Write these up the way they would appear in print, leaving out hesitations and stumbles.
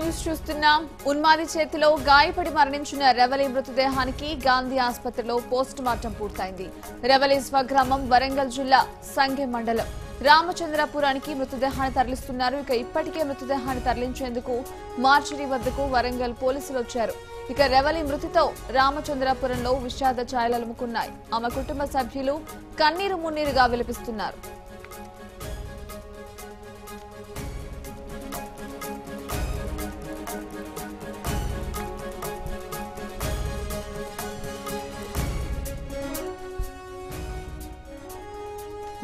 News చూస్తున్నాం. ఉన్మాది చేతిలో గాయపడి మరణించిన రెవలి మృతదేహానికి గాంధీ ఆసుపత్రిలో పోస్ట్ మార్టం పూర్తయింది. రెవలి స్వగ్రామం వరంగల్ జిల్లా సంగెం మండలం రామచంద్రపురానికి మృతదేహాన్ని తరలిస్తున్నారు. ఇప్పటికే మృతదేహాన్ని తరలించేందుకు మార్చురీ వద్దకు వరంగల్ పోలీసులు వచ్చారు. రెవలి మృతితో రామచంద్రపురంలో విషాద ఛాయలు అలుముకున్నాయి. ఆమె కుటుంబ సభ్యులు కన్నీరు మున్నీరుగా విలపిస్తున్నారు.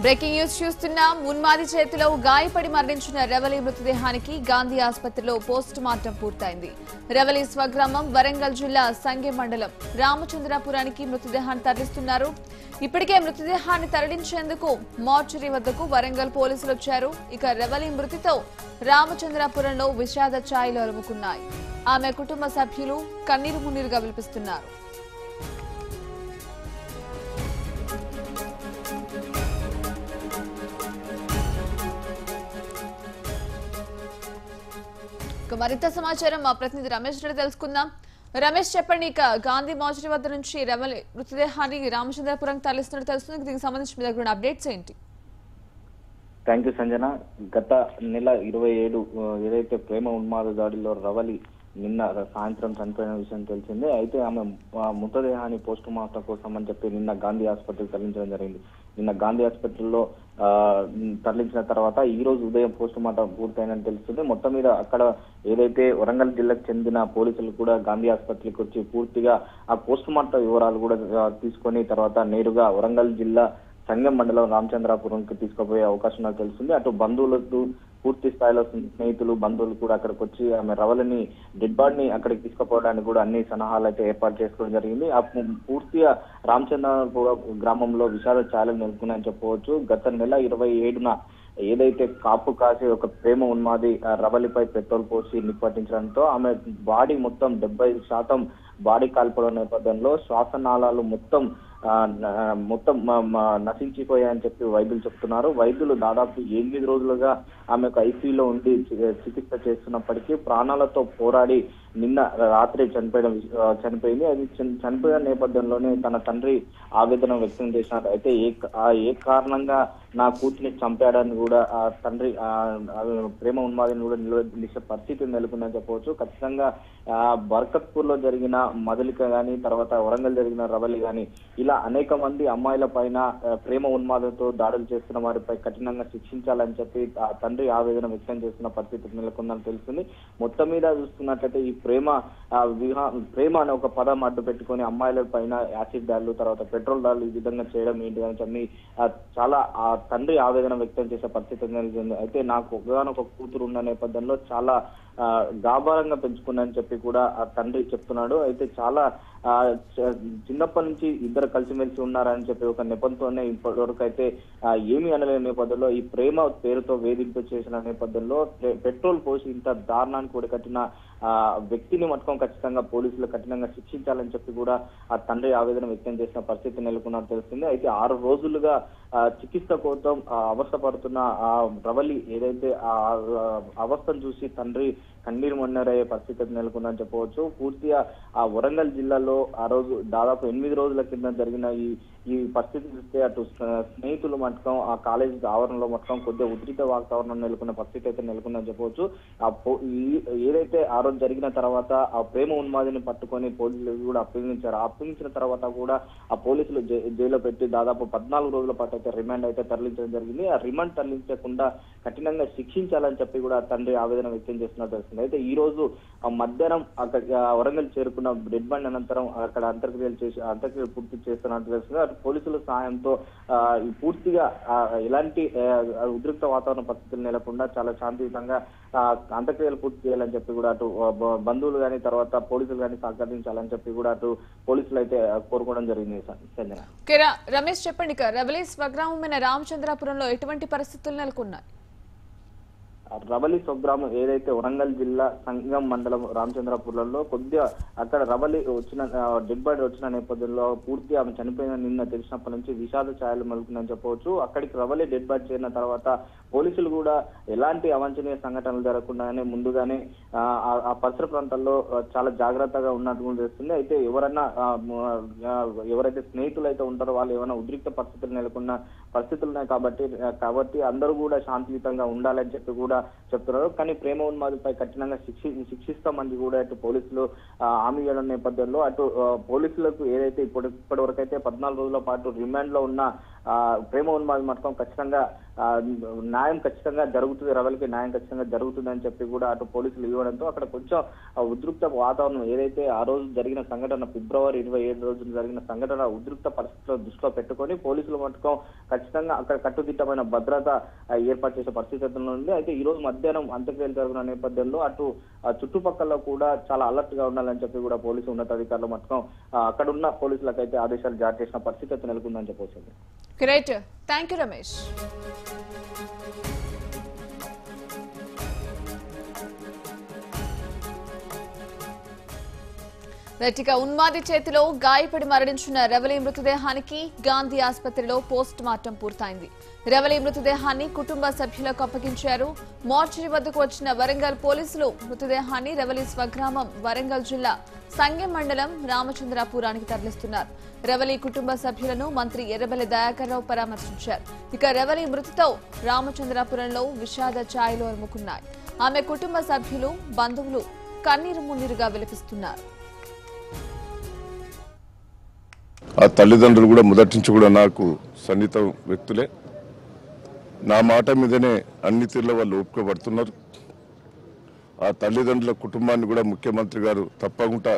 బ్రేకింగ్ న్యూస్ చూస్తున్నాం. ఉన్మాది చేతిలో గాయపడి మరణించిన రెవలి మృతదేహానికి గాంధీ ఆసుపత్రిలో పోస్ట్ మార్టం పూర్తయింది. రెవలి స్వగ్రామం వరంగల్ జిల్లా సంగెం మండలం రామచంద్రపురానికి మృతదేహాన్ని తరలిస్తున్నారు. ఇప్పటికే మృతదేహాన్ని తరలించేందుకు మార్చురీ వద్దకు వరంగల్ పోలీసులు వచ్చారు. రెవలి మృతితో రామచంద్రపురంలో విషాద ఛాయలు అలుముకున్నాయి. ఆమె కుటుంబ సభ్యులు కన్నీరు మున్నీరుగా విలపిస్తున్నారు. మరింత సమాచారం మా ప్రతినిధి రమేష్ రెడ్డి తెలుసుకుందాం. రమేష్, చెప్పండి. గాంధీ మార్చురీ వద్ద నుంచి రెవలి మృతదేహాన్ని రామచంద్రపురం తరలిస్తున్నట్టు తెలుస్తుంది. దీనికి సంబంధించి మీ దగ్గర అప్డేట్స్ ఏంటి? Thank you Sanjana. గత నెల 27 ఏదైతే ప్రేమ ఉన్మాద దాడిలో రవలి నిన్న సాయంత్రం చనిపోయిన విషయం తెలిసిందే. అయితే ఆమె మృతదేహాన్ని పోస్ట్ మార్టం కోసం అని చెప్పి నిన్న గాంధీ ఆసుపత్రికి తరలించడం జరిగింది. నిన్న గాంధీ ఆసుపత్రిలో తరలించిన తర్వాత ఈ రోజు ఉదయం పోస్ట్ మార్టం పూర్తయిందని తెలుస్తుంది. మొత్తం మీద అక్కడ ఏదైతే వరంగల్ జిల్లాకు చెందిన పోలీసులు కూడా గాంధీ ఆసుపత్రికి వచ్చి పూర్తిగా ఆ పోస్ట్ మార్టం వివరాలు కూడా తీసుకొని తర్వాత నేరుగా వరంగల్ జిల్లా సంగెం మండలం రామచంద్రపురంకి తీసుకుపోయే అవకాశం నాకు తెలిసింది. అటు బంధువులకు పూర్తి స్థాయిలో స్నేహితులు బంధువులు కూడా అక్కడికి వచ్చి ఆమె రవలిని డెడ్ బాడీని అక్కడికి తీసుకుపోవడానికి కూడా అన్ని సన్నాహాలు అయితే ఏర్పాటు చేసుకోవడం జరిగింది. ఆ పూర్తిగా రామచంద్రపురం గ్రామంలో విషాద ఛాయలు నెలకొన్నాయని చెప్పవచ్చు. గత నెల 27న ఏదైతే కాపు కాసి ఒక ప్రేమ ఉన్మాది రవలిపై పెట్రోల్ పోసి నిప్పటించడంతో ఆమె బాడీ మొత్తం 70% బాడీ కాల్పడం నేపథ్యంలో శ్వాసనాళాలు మొత్తం నశించిపోయాయని చెప్పి వైద్యులు చెప్తున్నారు. వైద్యులు దాదాపు 8 రోజులుగా ఆమెకు ఐసీయూలో ఉండి చికిత్స చేస్తున్నప్పటికీ ప్రాణాలతో పోరాడి నిన్న రాత్రి చనిపోయింది. అది చనిపోయిన నేపథ్యంలోనే తన తండ్రి ఆవేదన వ్యక్తం చేసినారు. అయితే ఏ కారణంగా నా కూతురిని చంపాడని కూడా ఆ తండ్రి ప్రేమ ఉన్మాదిని కూడా నిలదీసే పరిస్థితి నెలకొందని చెప్పవచ్చు. ఖచ్చితంగా బర్కత్పూర్ లో జరిగిన మదలిక గాని తర్వాత వరంగల్ జరిగిన రవలి గాని ఇలా అనేక మంది అమ్మాయిల పైన ప్రేమ ఉన్మాదంతో దాడులు చేస్తున్న వారిపై కఠినంగా శిక్షించాలని చెప్పి ఆ తండ్రి ఆవేదన వ్యక్తం చేస్తున్న పరిస్థితి నెలకొందని తెలుస్తుంది. మొత్తం మీద చూస్తున్నట్లయితే ఈ ప్రేమ అనే ఒక పదం అడ్డు పెట్టుకుని అమ్మాయిల పైన యాసిడ్ దాడులు తర్వాత పెట్రోల్ దాడులు ఈ విధంగా చేయడం ఏంటి అని చెప్పి చాలా ఆ తండ్రి ఆవేదన వ్యక్తం చేసే పరిస్థితి నెలకొంది. అయితే నాకు ఒకగానొక కూతురు ఉన్న నేపథ్యంలో చాలా గాభారంగా పెంచుకున్నానని చెప్పి కూడా ఆ తండ్రి చెప్తున్నాడు. అయితే చాలా చిన్నప్పటి నుంచి ఇద్దరు కలిసిమెలిసి ఉన్నారని చెప్పి ఒక నెపంతోనే ఇప్పటి వరకు అయితే ఏమీ అనలేని నేపథ్యంలో ఈ ప్రేమ పేరుతో వేధింపు చేసిన నేపథ్యంలో పెట్రోల్ పోసి ఇంత దారుణానికి కూడా కట్టిన వ్యక్తిని మట్టుకం ఖచ్చితంగా పోలీసులు కఠినంగా శిక్షించాలని చెప్పి కూడా ఆ తండ్రి ఆవేదన వ్యక్తం చేసిన పరిస్థితి నెలకొన్నట్టు తెలుస్తుంది. అయితే 6 రోజులుగా చికిత్స కోసం అవస్థ పడుతున్న ఆ రవలి ఏదైతే ఆ అవస్థను చూసి తండ్రి కన్నీరు మొన్నరయ్యే పరిస్థితి నెలకొందని చెప్పవచ్చు. పూర్తిగా ఆ వరంగల్ జిల్లాలో ఆ రోజు దాదాపు 8 రోజుల కింద జరిగిన ఈ పరిస్థితి చూస్తే అటు స్నేహితులు మట్టుకం ఆ కాలేజీ ఆవరణలో మట్టుకం కొద్దిగా ఉద్రిక్త వాతావరణం నెలకొన్న పరిస్థితి అయితే నెలకొందని చెప్పవచ్చు. ఏదైతే ఆ రోజు జరిగిన తర్వాత ఆ ప్రేమ ఉన్మాదిని పట్టుకొని పోలీసులు కూడా అప్పగించారు. అప్పగించిన తర్వాత కూడా ఆ పోలీసులు జైల్లో పెట్టి దాదాపు 14 రోజుల పాటు అయితే రిమాండ్ అయితే తరలించడం జరిగింది. ఆ రిమాండ్ తరలించకుండా కఠినంగా శిక్షించాలని చెప్పి కూడా తండ్రి ఆవేదన వ్యక్తం చేస్తున్నట్టు తెలుస్తుంది. అయితే ఈ రోజు మధ్యాహ్నం అక్కడ వరంగల్ చేరుకున్న డెడ్ బాడీ అనంతరం అక్కడ అంత్యక్రియలు పూర్తి చేస్తున్నట్టు తెలుస్తుంది. పోలీసుల సహాయంతో పూర్తిగా ఎలాంటి ఉద్రిక్త వాతావరణ పరిస్థితులు నెలకొండా చాలా శాంతియుతంగా అంత్యక్రియలు పూర్తి చేయాలని చెప్పి కూడా అటు బంధువులు కానీ తర్వాత పోలీసులు కానీ సహకరించాలని చెప్పి కూడా అటు పోలీసులు అయితే కోరుకోవడం జరిగింది. సంజన, రమేష్, చెప్పండి. రెవలి స్వగ్రామమైన రామచంద్రపురంలో ఎటువంటి పరిస్థితులు నెలకొన్నాయి? రవలి స్వగ్రామం ఏదైతే వరంగల్ జిల్లా సంగం మండలం రామచంద్రపురంలో కొద్దిగా అక్కడ రవలి వచ్చిన డెడ్ బాడీ వచ్చిన నేపథ్యంలో పూర్తి ఆమె చనిపోయిన నిన్న తెలిసినప్పటి నుంచి విషాద ఛాయలు మెలుగుతుందని చెప్పవచ్చు. అక్కడికి రవలి డెడ్ బాడీ చేరిన తర్వాత పోలీసులు కూడా ఎలాంటి అవాంఛనీయ సంఘటనలు జరగకుండానే ముందుగానే ఆ పరిసర ప్రాంతాల్లో చాలా జాగ్రత్తగా ఉన్నట్టు తెలుస్తుంది. అయితే ఎవరైతే స్నేహితులు అయితే ఉంటారో వాళ్ళు ఏమైనా ఉద్రిక్త పరిస్థితులు నెలకొన్న పరిస్థితులు ఉన్నాయి కాబట్టి అందరూ కూడా శాంతియుతంగా ఉండాలని చెప్పి కూడా చెప్తున్నారు. కానీ ప్రేమ ఉన్మాదిపై కఠినంగా శిక్షిస్తామని కూడా అటు పోలీసులు హామీ ఇవ్వడం నేపథ్యంలో అటు పోలీసులకు ఏదైతే ఇప్పటి వరకు అయితే 14 రోజుల పాటు రిమాండ్ లో ఉన్న ప్రేమ ఉన్మాది మట్టం ఖచ్చితంగా న్యాయం ఖచ్చితంగా జరుగుతుంది, రవలికి న్యాయం ఖచ్చితంగా జరుగుతుందని చెప్పి కూడా అటు పోలీసులు ఇవ్వడంతో అక్కడ కొంచెం ఉద్రిక్త వాతావరణం ఏదైతే ఆ రోజు జరిగిన సంఘటన ఫిబ్రవరి 27 రోజున జరిగిన సంఘటన ఉద్రిక్త పరిస్థితుల్లో దృష్టిలో పెట్టుకొని పోలీసులు మట్టుకం ఖచ్చితంగా అక్కడ కట్టుదిట్టమైన భద్రత ఏర్పాటు చేసే పరిస్థితి ఉంది. అయితే ఈ రోజు మధ్యాహ్నం అంత్యక్రియలు జరుగుతున్న నేపథ్యంలో అటు చుట్టుపక్కల కూడా చాలా అలర్ట్ గా ఉండాలని చెప్పి కూడా పోలీసు ఉన్నతాధికారులు మట్టుకం అక్కడ ఉన్న పోలీసులకు అయితే ఆదేశాలు జారీ చేసిన పరిస్థితి నెలకొందని చెప్పవచ్చు. Great, thank you Ramesh. రైట్గా ఉన్మాది చేతిలో గాయపడి మరణించిన రెవలి మృతదేహానికి గాంధీ ఆసుపత్రిలో పోస్ట్ మార్టం పూర్తయింది. రెవలి మృతదేహాన్ని కుటుంబ సభ్యులకు అప్పగించారు. మార్చిరి వద్దకు వచ్చిన వరంగల్ పోలీసులు మృతదేహాన్ని రెవలి స్వగ్రామం వరంగల్ జిల్లా సంగెం మండలం రామచంద్రాపురానికి తరలిస్తున్నారు. రెవలి కుటుంబ సభ్యులను మంత్రి ఎర్రబెల్లి దయాకర్ రావు పరామర్శించారు. ఇక రెవలి మృతితో రామచంద్రాపురంలో విషాద ఛాయలు అలుముకున్నాయి. ఆమె కుటుంబ సభ్యులు బంధువులు కన్నీరు మున్నీరుగా విలపిస్తున్నారు. ఆ తల్లిదండ్రులు కూడా మొదటి నుంచి కూడా నాకు సన్నిహిత వ్యక్తులే. నా మాట మీదనే అన్ని తీర్ల వాళ్ళు ఒప్పుకోబడుతున్నారు. ఆ తల్లిదండ్రుల కుటుంబాన్ని కూడా ముఖ్యమంత్రి గారు తప్పకుండా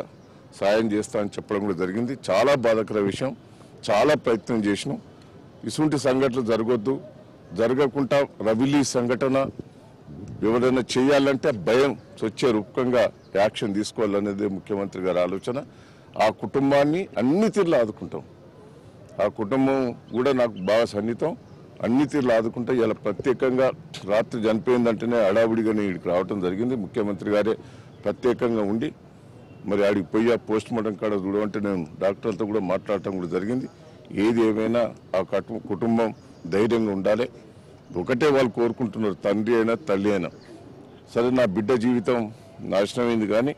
సాయం చేస్తా అని చెప్పడం కూడా జరిగింది. చాలా బాధాకర విషయం. చాలా ప్రయత్నం చేసినాం. ఇటువంటి సంఘటనలు జరగొద్దు, జరగకుండా రవిలి సంఘటన ఎవరైనా చేయాలంటే భయం వచ్చే రూపకంగా యాక్షన్ తీసుకోవాలనేది ముఖ్యమంత్రి గారి ఆలోచన. ఆ కుటుంబాన్ని అన్ని తీర్లు ఆదుకుంటాం. ఆ కుటుంబం కూడా నాకు బాగా సన్నిహితం. అన్ని తీర్లు ఆదుకుంటా. ఇలా ప్రత్యేకంగా రాత్రి చనిపోయిందంటేనే హడావుడిగానే ఇక్కడికి రావడం జరిగింది. ముఖ్యమంత్రి గారే ప్రత్యేకంగా ఉండి మరి ఆడికి పోయి ఆ పోస్ట్ మార్టం కాడ చూడమంటే నేను డాక్టర్లతో కూడా మాట్లాడటం కూడా జరిగింది. ఏది ఏమైనా ఆ కుటుంబం ధైర్యంగా ఉండాలి. ఒకటే వాళ్ళు కోరుకుంటున్నారు, తండ్రి అయినా తల్లి అయినా సరే నా బిడ్డ జీవితం నాశనమైంది, కానీ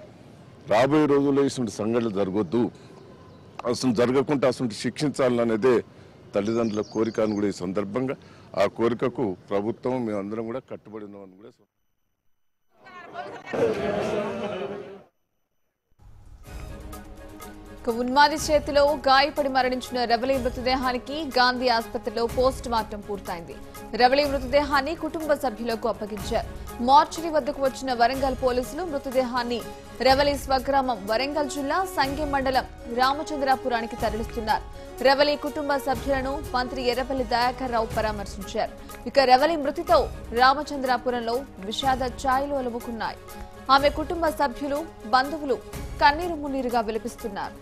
రాబోయే రోజుల్లో ఇటువంటి సంఘటనలు జరగొద్దు, అసలు జరగకుండా అసలు శిక్షించాలనేదే తల్లిదండ్రుల కోరిక అని కూడా ఈ సందర్భంగా ఆ కోరికకు ప్రభుత్వం మేమందరం కూడా కట్టుబడి ఉన్నామని కూడా. ఉన్మాది చేతిలో గాయపడి మరణించిన రెవలి మృతదేహానికి గాంధీ ఆసుపత్రిలో పోస్ట్ మార్టం పూర్తయింది. రెవలి మృతదేహాన్ని కుటుంబ సభ్యులకు అప్పగించారు. మార్చిరి వద్దకు వచ్చిన వరంగల్ పోలీసులు మృతదేహాన్ని రెవలి స్వగ్రామం వరంగల్ జిల్లా సంగెం మండలం రామచంద్రాపురానికి తరలిస్తున్నారు. రెవలి కుటుంబ సభ్యులను మంత్రి ఎర్రబెల్లి దయాకర్ రావు పరామర్శించారు. ఇక రెవలి మృతితో రామచంద్రాపురంలో విషాద ఛాయలు అలుముకున్నాయి. ఆమె కుటుంబ సభ్యులు బంధువులు కన్నీరు మున్నీరుగా విలపిస్తున్నారు.